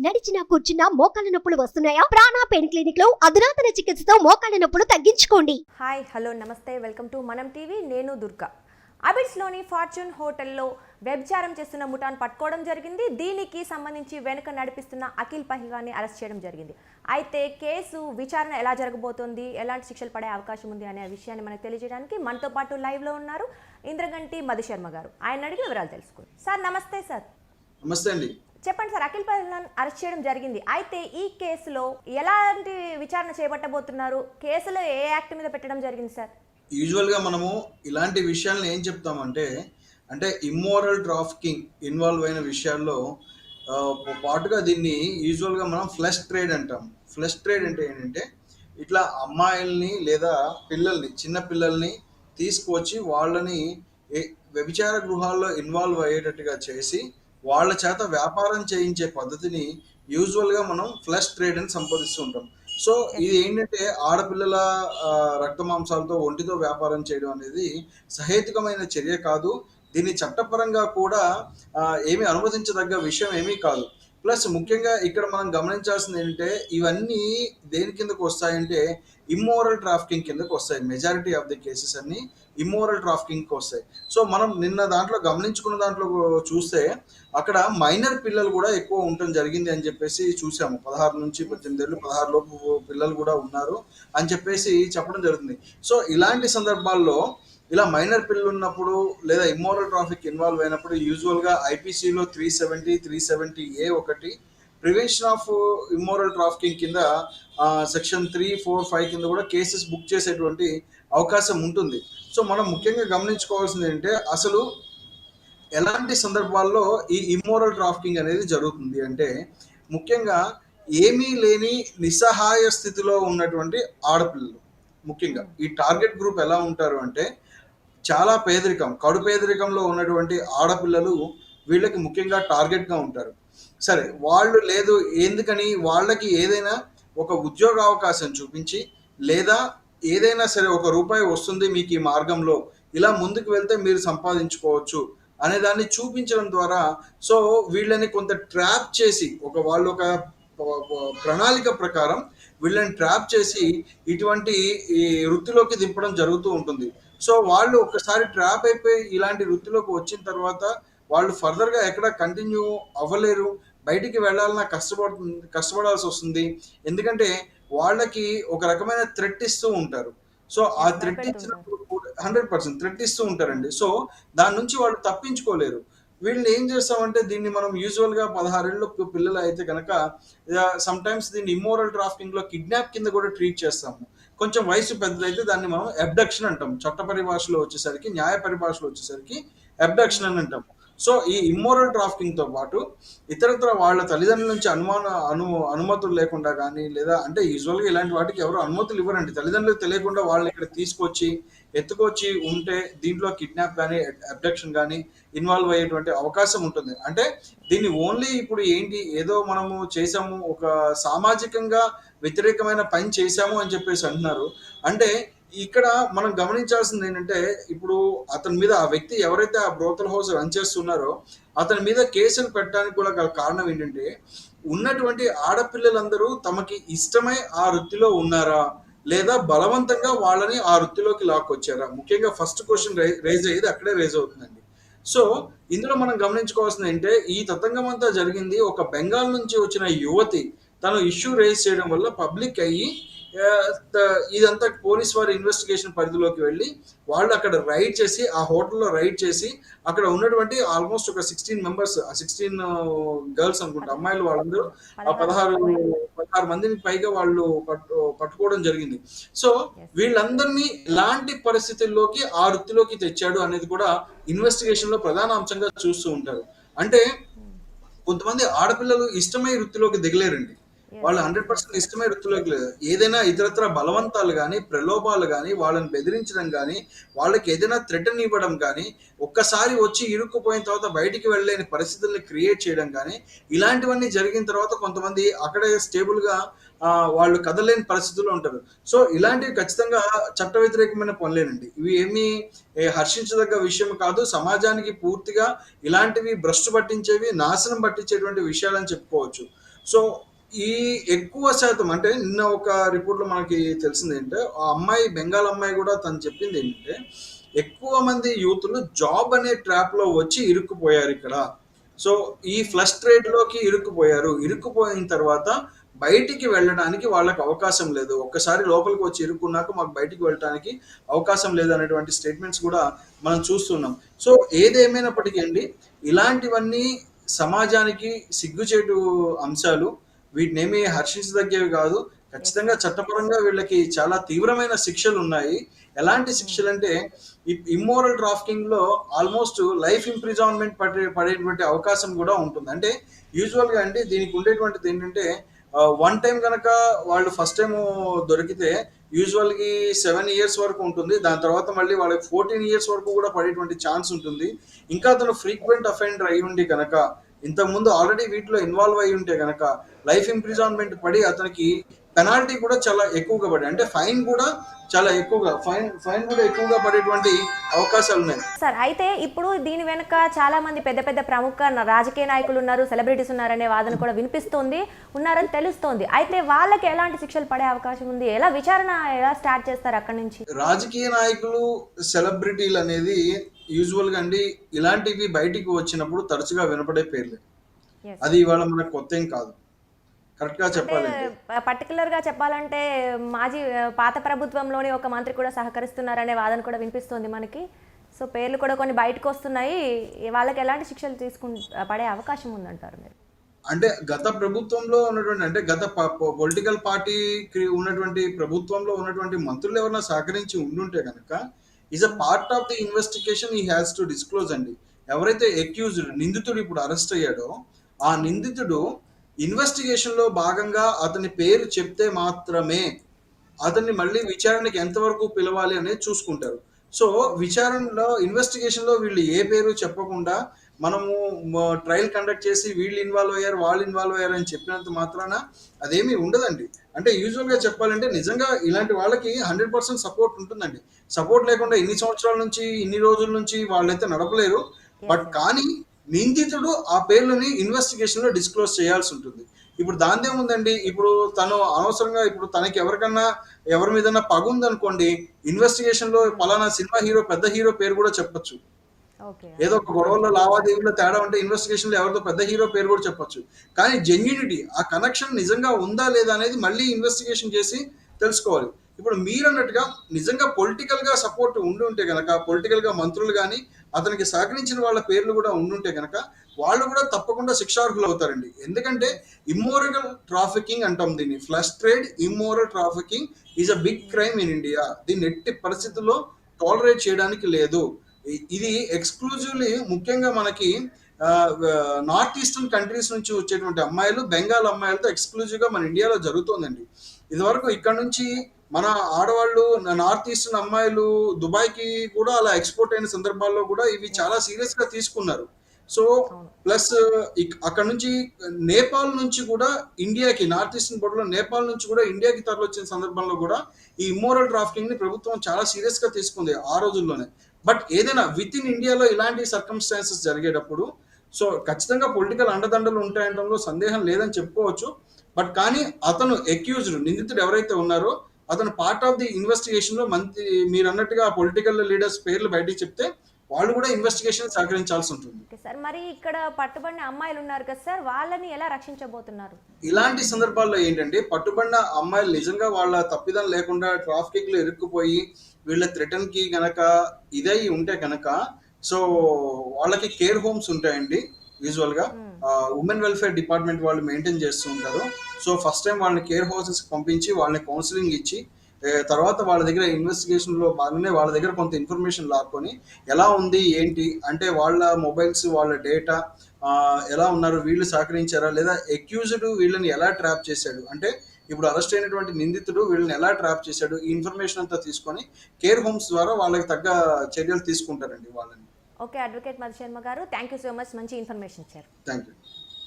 నడిచినా కూర్చున్నా మోకాళ్ళ నొప్పులు వస్తున్నాయా? ప్రాణ పెయిన్ క్లినిక్ లో అధునాతన చికిత్సతో మోకాళ్ళ నొప్పులు తగ్గించుకోండి. హాయ్ హలో నమస్తే వెల్కమ్ టు మనం టీవీ. నేను దుర్గా. అబిడ్స్లోని ఫార్చ్యూన్ హోటల్లో వ్యభిచారం చేస్తున్న ముఠాను పట్టుకోవడం జరిగింది. దీనికి సంబంధించి వెనుక నడిపిస్తున్న అఖిల్ పహిగాన్ని అరెస్ట్ చేయడం జరిగింది. అయితే కేసు విచారణ ఎలా జరగబోతోంది, ఎలాంటి శిక్షలు పడే అవకాశం ఉంది అనే విషయాన్ని మనకు తెలియజేయడానికి మనతో పాటు లైవ్లో ఉన్నారు ఇంద్రగంటి మధుశర్మ గారు. ఆయన అడిగి వివరాలు తెలుసుకోండి. సార్ నమస్తే. సార్ నమస్తే అండి. చెప్పండి సార్, అఖిల్ పహిలాన్ అరెస్ట్ చేయడం జరిగింది. అయితే ఈ కేసులో ఎలాంటి విచారణ చేపట్టబోతున్నారు? కేసులో ఏ యాక్ట్ మీద పెట్టడం జరిగింది సార్? యూజువల్గా మనము ఇలాంటి విషయాలను ఏం చెప్తామంటే, అంటే ఇమ్మోరల్ ట్రాఫికింగ్ ఇన్వాల్వ్ అయిన విషయాల్లో పాటుగా దీన్ని యూజువల్గా మనం ఫ్లెష్ ట్రేడ్ అంటాం. ఫ్లెష్ ట్రేడ్ అంటే ఏంటంటే, ఇట్లా అమ్మాయిల్ని లేదా పిల్లల్ని, చిన్న పిల్లల్ని తీసుకువచ్చి వాళ్ళని వ్యభిచార గృహాల్లో ఇన్వాల్వ్ అయ్యేటట్టుగా చేసి వాళ్ళ చేత వ్యాపారం చేయించే పద్ధతిని యూజువల్గా మనం ఫ్లెష్ ట్రేడ్ అని సంబోధిస్తూ ఉంటాం. సో ఇది ఏంటంటే, ఆడపిల్లల రక్త మాంసాలతో ఒంటితో వ్యాపారం చేయడం అనేది సహేతుకమైన చర్య కాదు. దీన్ని చట్టపరంగా కూడా ఏమీ అనుమతించదగ్గ విషయం ఏమీ కాదు. ప్లస్ ముఖ్యంగా ఇక్కడ మనం గమనించాల్సింది ఏంటంటే, ఇవన్నీ దేని కిందకు వస్తాయంటే ఇమ్మోరల్ ట్రాఫికింగ్ కిందకు వస్తాయి. మెజారిటీ ఆఫ్ ది కేసెస్ అన్ని ఇమ్మోరల్ ట్రాఫికింగ్కి వస్తాయి. సో మనం నిన్న దాంట్లో గమనించుకున్న దాంట్లో చూస్తే అక్కడ మైనర్ పిల్లలు కూడా ఎక్కువ ఉండటం జరిగింది అని చెప్పేసి చూసాము. 16 నుంచి 18 ఏళ్ళు, 16 లోపు పిల్లలు కూడా ఉన్నారు అని చెప్పేసి చెప్పడం జరుగుతుంది. సో ఇలాంటి సందర్భాల్లో ఇలా మైనర్ పిల్లలు ఉన్నప్పుడు లేదా ఇమ్మోరల్ ట్రాఫిక్ ఇన్వాల్వ్ అయినప్పుడు యూజువల్గా ఐపీసీలో 370, 370A ఒకటి ప్రివెన్షన్ ఆఫ్ ఇమ్మోరల్ ట్రాఫికింగ్ కింద సెక్షన్ 3, 4, 5 కింద కూడా కేసెస్ బుక్ చేసేటువంటి అవకాశం ఉంటుంది. సో మనం ముఖ్యంగా గమనించుకోవాల్సింది ఏంటంటే, అసలు ఎలాంటి సందర్భాల్లో ఈ ఇమ్మోరల్ ట్రాఫికింగ్ అనేది జరుగుతుంది అంటే, ముఖ్యంగా ఏమీ లేని నిస్సహాయ స్థితిలో ఉన్నటువంటి ఆడపిల్లలు. ముఖ్యంగా ఈ టార్గెట్ గ్రూప్ ఎలా ఉంటారు అంటే, చాలా పేదరికం, కడు పేదరికంలో ఉన్నటువంటి ఆడపిల్లలు వీళ్ళకి ముఖ్యంగా టార్గెట్గా ఉంటారు. సరే, వాళ్ళు లేదు ఎందుకని వాళ్ళకి ఏదైనా ఒక ఉద్యోగ అవకాశం చూపించి, లేదా ఏదైనా సరే ₹1 వస్తుంది మీకు ఈ మార్గంలో, ఇలా ముందుకు వెళ్తే మీరు సంపాదించుకోవచ్చు అనే దాన్ని చూపించడం ద్వారా సో వీళ్ళని కొంత ట్రాప్ చేసి వాళ్ళు ఒక ప్రణాళిక ప్రకారం వీళ్ళని ట్రాప్ చేసి ఇటువంటి ఈ వృత్తిలోకి దింపడం జరుగుతూ ఉంటుంది. సో వాళ్ళు ఒక్కసారి ట్రాప్ అయిపోయి ఇలాంటి వృత్తిలోకి వచ్చిన తర్వాత వాళ్ళు ఫర్దర్గా ఎక్కడ కంటిన్యూ అవ్వలేరు. బయటికి వెళ్ళాలన్నా కష్టపడాల్సి వస్తుంది. ఎందుకంటే వాళ్ళకి ఒక రకమైన థ్రెట్ ఇస్తూ ఉంటారు. సో ఆ థ్రెట్ ఇచ్చినప్పుడు 100% థ్రెట్ ఇస్తూ ఉంటారండి. సో దాని నుంచి వాళ్ళు తప్పించుకోలేరు. వీళ్ళని ఏం చేస్తామంటే, దీన్ని మనం యూజువల్గా 16 ఏళ్ళ పిల్లలు అయితే కనుక సమ్ టైమ్స్ దీన్ని ఇమ్మోరల్ ట్రాఫికింగ్లో కిడ్నాప్ కింద కూడా ట్రీట్ చేస్తాము. కొంచెం వయసు పెద్దదైతే దాన్ని మనం అబ్డక్షన్ అంటాం. చట్ట పరిభాషలో వచ్చేసరికి, న్యాయ పరిభాషలో వచ్చేసరికి అబ్డక్షన్ అని అంటాం. సో ఈ ఇమ్మోరల్ ట్రాఫికింగ్తో పాటు ఇతరత్ర వాళ్ళ తల్లిదండ్రుల నుంచి అనుమతులు లేకుండా కానీ, లేదా అంటే యూజువల్గా ఇలాంటి వాటికి ఎవరు అనుమతులు ఇవ్వరండి. తల్లిదండ్రులకు తెలియకుండా వాళ్ళని ఇక్కడ తీసుకొచ్చి ఎత్తుకొచ్చి ఉంటే దీంట్లో కిడ్నాప్ కానీ అబ్డక్షన్ కానీ ఇన్వాల్వ్ అయ్యేటువంటి అవకాశం ఉంటుంది. అంటే దీన్ని ఓన్లీ ఇప్పుడు ఏంటి, ఏదో మనము చేసాము, ఒక సామాజికంగా వ్యతిరేకమైన పని చేశాము అని చెప్పేసి అంటున్నారు. అంటే ఇక్కడ మనం గమనించాల్సింది ఏంటంటే, ఇప్పుడు అతని మీద, ఆ వ్యక్తి ఎవరైతే ఆ బ్రోతల్ హౌస్ రన్ చేస్తున్నారో అతని మీద కేసులు పెట్టడానికి కూడా గల కారణం ఏంటంటే, ఉన్నటువంటి ఆడపిల్లలందరూ తమకి ఇష్టమై ఆ వృత్తిలో ఉన్నారా, లేదా బలవంతంగా వాళ్ళని ఆ వృత్తిలోకి లాక్కొచ్చారా? ముఖ్యంగా ఫస్ట్ క్వశ్చన్ రైజ్ అయ్యేది అక్కడే రైజ్ అవుతుందండి. సో ఇందులో మనం గమనించుకోవాల్సింది ఏంటంటే, ఈ తతంగం అంతా జరిగింది ఒక బెంగాల్ నుంచి వచ్చిన యువతి తను ఇష్యూ రైజ్ చేయడం వల్ల పబ్లిక్ అయ్యి ఇదంతా పోలీస్ వారి ఇన్వెస్టిగేషన్ పరిధిలోకి వెళ్ళి వాళ్ళు అక్కడ రైడ్ చేసి, ఆ హోటల్లో రైడ్ చేసి అక్కడ ఉన్నటువంటి ఆల్మోస్ట్ ఒక 16 మెంబర్స్, 16 గర్ల్స్ అనుకుంటా, అమ్మాయిలు, వాళ్ళందరూ 16 మందిని పైగా వాళ్ళు పట్టుకోవడం జరిగింది. సో వీళ్ళందరినీ ఎలాంటి పరిస్థితుల్లోకి ఆ వృత్తిలోకి తెచ్చాడు అనేది కూడా ఇన్వెస్టిగేషన్ లో ప్రధాన అంశంగా చూస్తూ ఉంటారు. అంటే కొంతమంది ఆడపిల్లలు ఇష్టమై వృత్తిలోకి దిగలేరండి. వాళ్ళు 100% ఇష్టమే వృత్తిలోకి లేదు. ఏదైనా ఇతరత్ర బలవంతాలు కానీ, ప్రలోభాలు కానీ, వాళ్ళని బెదిరించడం కానీ, వాళ్ళకి ఏదైనా థ్రెటన్ ఇవ్వడం కానీ, ఒక్కసారి వచ్చి ఇరుక్కుపోయిన తర్వాత బయటికి వెళ్ళలేని పరిస్థితుల్ని క్రియేట్ చేయడం కానీ, ఇలాంటివన్నీ జరిగిన తర్వాత కొంతమంది అక్కడే స్టేబుల్గా వాళ్ళు కదలేని పరిస్థితుల్లో ఉంటారు. సో ఇలాంటివి ఖచ్చితంగా చట్ట వ్యతిరేకమైన పనులేనండి. ఇవి ఏమీ హర్షించదగ్గ విషయం కాదు. సమాజానికి పూర్తిగా ఇలాంటివి భ్రష్టు పట్టించేవి, నాశనం పట్టించేటువంటి విషయాలని చెప్పుకోవచ్చు. సో ఈ ఎక్కువ శాతం అంటే నిన్న ఒక రిపోర్ట్లో మనకి తెలిసింది ఏంటంటే ఆ అమ్మాయి బెంగాల్ అమ్మాయి కూడా తను చెప్పింది ఏంటంటే ఎక్కువ మంది యూత్లు జాబ్ అనే ట్రాప్లో వచ్చి ఇరుక్కుపోయారు ఇక్కడ. సో ఈ ఫ్లస్ట్రేట్ లోకి ఇరుక్కుపోయిన తర్వాత బయటికి వెళ్ళడానికి వాళ్ళకి అవకాశం లేదు. ఒక్కసారి లోపలికి వచ్చి ఇరుక్కున్నాక మాకు బయటికి వెళ్ళడానికి అవకాశం లేదు అనేటువంటి స్టేట్మెంట్స్ కూడా మనం చూస్తున్నాం. సో ఏదేమైనప్పటికీ అండి, ఇలాంటివన్నీ సమాజానికి సిగ్గుచేటు అంశాలు. వీటినేమి హర్షించదగ్గేవి కాదు. ఖచ్చితంగా చట్టపరంగా వీళ్ళకి చాలా తీవ్రమైన శిక్షలు ఉన్నాయి. ఎలాంటి శిక్షలు అంటే ఇమ్మోరల్ ట్రాఫికింగ్ లో ఆల్మోస్ట్ లైఫ్ ఇంప్రిజాన్మెంట్ పడేటువంటి అవకాశం కూడా ఉంటుంది. అంటే యూజువల్ గా అండి దీనికి ఉండేటువంటిది ఏంటంటే వన్ టైం కనుక వాళ్ళు ఫస్ట్ టైం దొరికితే యూజువల్ కి 7 years వరకు ఉంటుంది. దాని తర్వాత మళ్ళీ వాళ్ళకి 14 years వరకు కూడా పడేటువంటి ఛాన్స్ ఉంటుంది. ఇంకా అతను ఫ్రీక్వెంట్ అఫెండర్ అయి ఉండి కనుక, ఇంతకుముందు ఆల్రెడీ వీటిలో ఇన్వాల్వ్ అయి ఉంటే కనుక లైఫ్ ఇంప్రిజాన్మెంట్ పడి అతనికి పెనాల్టీ కూడా చాలా ఎక్కువగా పడి, అంటే ఫైన్ కూడా చాలా ఎక్కువగా ఫైన్ కూడా ఎక్కువగా పడేటువంటి అవకాశాలు ఉన్నాయి. సార్, అయితే ఇప్పుడు దీని వెనుక చాలా మంది పెద్ద పెద్ద ప్రముఖ రాజకీయ నాయకులు ఉన్నారు, సెలబ్రిటీస్ ఉన్నారనే వాదన కూడా ఉన్నారని తెలుస్తోంది. అయితే వాళ్ళకి ఎలాంటి శిక్షలు పడే అవకాశం ఉంది? విచారణ ఎలా స్టార్ట్ చేస్తారు అక్కడి నుంచి? రాజకీయ నాయకులు, సెలబ్రిటీలు అనేది యూజువల్ గా అండి ఇలాంటివి బయటికి వచ్చినప్పుడు తరచుగా వినపడే పేర్లే. అది ఇవాళ మనకు కొత్త ఏం కాదు. కరెక్ట్ గా చెప్పాలంటే పర్టికులర్ గా చెప్పాలంటే పాత ప్రభుత్వంలోని ఒక మంత్రి కూడా సహకరిస్తున్నారనే వాదన కూడా వినిపిస్తోంది మనకి. సో పేర్లు కూడా కొన్ని బయటకు వస్తున్నాయి. వాళ్ళకి ఎలాంటి శిక్షలు పడే అవకాశం ఉందంటారు మీరు? అంటే గత ప్రభుత్వంలో ఉన్నటువంటి, అంటే గత పొలిటికల్ పార్టీకి ఉన్నటువంటి ప్రభుత్వంలో ఉన్నటువంటి మంత్రులు ఎవరైనా సహకరించి ఉండుంటే కనుక is a part of the investigation he has to disclose అండి. ఎవరైతే అక్యూజ్డ్, నిందితుడు ఇప్పుడు అరెస్ట్ అయ్యాడో ఆ నిందితుడు ఇన్వెస్టిగేషన్ లో భాగంగా అతని పేరు చెప్తే మాత్రమే అతన్ని మళ్ళీ విచారణకి ఎంతవరకు పిలవాలి అనేది చూసుకుంటారు. సో విచారణలో, ఇన్వెస్టిగేషన్ లో వీళ్ళు ఏ పేరు చెప్పకుండా మనము ట్రయల్ కండక్ట్ చేసి వీళ్ళు ఇన్వాల్వ్ అయ్యారు, వాళ్ళు ఇన్వాల్వ్ అయ్యారు అని చెప్పినంత మాత్రాన అదేమీ ఉండదండి. అంటే యూజువల్ గా చెప్పాలంటే నిజంగా ఇలాంటి వాళ్ళకి 100% సపోర్ట్ ఉంటుందండి. సపోర్ట్ లేకుండా ఇన్ని సంవత్సరాల నుంచి, ఇన్ని రోజుల నుంచి వాళ్ళైతే నడపలేరు. బట్ కానీ నిందితుడు ఆ పేర్లని ఇన్వెస్టిగేషన్ లో డిస్క్లోజ్ చేయాల్సి ఉంటుంది. ఇప్పుడు దాందేముందండి, ఇప్పుడు తను అనవసరంగా ఇప్పుడు తనకి ఎవరి మీద పగ ఉందనుకోండి, ఇన్వెస్టిగేషన్ లో పలానా సినిమా హీరో, పెద్ద హీరో పేరు కూడా చెప్పొచ్చు. ఏదో ఒక గొడవల్లో, లావాదేవీలో తేడా ఉంటే ఇన్వెస్టిగేషన్ లో ఎవరితో పెద్ద హీరో పేరు కూడా చెప్పొచ్చు. కానీ జెన్యూనిటీ, ఆ కనెక్షన్ నిజంగా ఉందా లేదా అనేది మళ్ళీ ఇన్వెస్టిగేషన్ చేసి తెలుసుకోవాలి. ఇప్పుడు మీరన్నట్టుగా నిజంగా పొలిటికల్ గా సపోర్ట్ ఉండుంటే కనుక, పొలిటికల్ గా మంత్రులు కానీ అతనికి సహకరించిన వాళ్ళ పేర్లు కూడా ఉండుంటే కనుక వాళ్ళు కూడా తప్పకుండా శిక్షార్హులు అవుతారండి. ఎందుకంటే ఇమ్మోరల్ ట్రాఫికింగ్ అంటాం దీన్ని. Flesh trade, immoral trafficking is a big crime in India. దీన్ని ఎట్టి పరిస్థితుల్లో టాలరేట్ చేయడానికి లేదు. ఇది ఎక్స్క్లూజివ్లీ ముఖ్యంగా మనకి నార్త్ ఈస్టర్న్ కంట్రీస్ నుంచి వచ్చేటువంటి అమ్మాయిలు, బెంగాల్ అమ్మాయిలతో ఎక్స్క్లూజివ్ గా మన ఇండియాలో జరుగుతోందండి. ఇదివరకు ఇక్కడ నుంచి మన ఆడవాళ్ళు, నార్త్ ఈస్టర్న్ అమ్మాయిలు దుబాయ్కి కూడా అలా ఎక్స్పోర్ట్ అయిన సందర్భాల్లో కూడా ఇవి చాలా సీరియస్ గా తీసుకున్నారు. సో ప్లస్ అక్కడ నుంచి నేపాల్ నుంచి కూడా ఇండియాకి, నార్త్ ఈస్టర్న్ బోర్డర్లో నేపాల్ నుంచి కూడా ఇండియాకి తరలిచ్చిన సందర్భంలో కూడా ఈ ఇమ్మోరల్ ట్రాఫికింగ్ ని ప్రభుత్వం చాలా సీరియస్ గా తీసుకుంది ఆ రోజుల్లోనే. బట్ ఏదైనా విత్ ఇన్ ఇండియాలో ఇలాంటి సర్కమ్స్టాన్సెస్ జరిగేటప్పుడు సో ఖచ్చితంగా పొలిటికల్ అండదండలు ఉంటాయనడంలో సందేహం లేదని చెప్పుకోవచ్చు. బట్ కానీ అతను అక్యూజ్డ్, నిందితుడు ఎవరైతే ఉన్నారో అతను పార్ట్ ఆఫ్ ది ఇన్వెస్టిగేషన్ లో మీరు అన్నట్టుగా పొలిటికల్ లీడర్స్ పేర్లు బయటికి చెప్తే వాళ్ళు కూడా ఇన్వెస్టిగేషన్ సహకరించాల్సి ఉంటుంది. సార్, మరి ఇక్కడ పట్టుబడిన అమ్మాయిలు ఉన్నారు కదా సార్, వాళ్ళని ఎలా రక్షించబోతున్నారు? ఇలాంటి సందర్భాల్లో ఏంటంటే పట్టుబడిన అమ్మాయిలు నిజంగా వాళ్ళ తప్పిదం లేకుండా ట్రాఫికింగ్ లో ఇరుక్కుపోయి వీళ్ళ థ్రెటన్ కి గనక ఇదై ఉంటే కనుక సో వాళ్ళకి కేర్ హోమ్స్ ఉంటాయండి. యూజువల్ గా ఉమెన్ వెల్ఫేర్ డిపార్ట్మెంట్ వాళ్ళు మెయింటైన్ చేస్తూ ఉంటారు. సో ఫస్ట్ టైం వాళ్ళని కేర్ హౌసెస్ పంపించి వాళ్ళని కౌన్సిలింగ్ ఇచ్చి తర్వాత వాళ్ళ దగ్గర ఇన్వెస్టిగేషన్ లో భాగంగానే వాళ్ళ దగ్గర కొంత ఇన్ఫర్మేషన్ లాక్కొని ఎలా ఉంది ఏంటి అంటే వాళ్ళ మొబైల్స్, వాళ్ళ డేటా, ఎలా ఉన్నారు, వీళ్ళు సహకరించారా లేదా, అక్యూజ్డ్ వీళ్ళని ఎలా ట్రాప్ చేశాడు, అంటే ఇప్పుడు అరెస్ట్ అయినటువంటి నిందితుడు వీళ్ళని ఎలా ట్రాప్ చేశాడు, ఈ ఇన్ఫర్మేషన్ అంతా తీసుకొని కేర్ హోమ్స్ ద్వారా వాళ్ళకి తగ్గ చర్యలు తీసుకుంటారండి వాళ్ళని. ఓకే, అడ్వకేట్ మధు శర్మ గారు, థ్యాంక్ యూ సో మచ్, మంచి ఇన్ఫర్మేషన్ ఇచ్చారు. Thank you.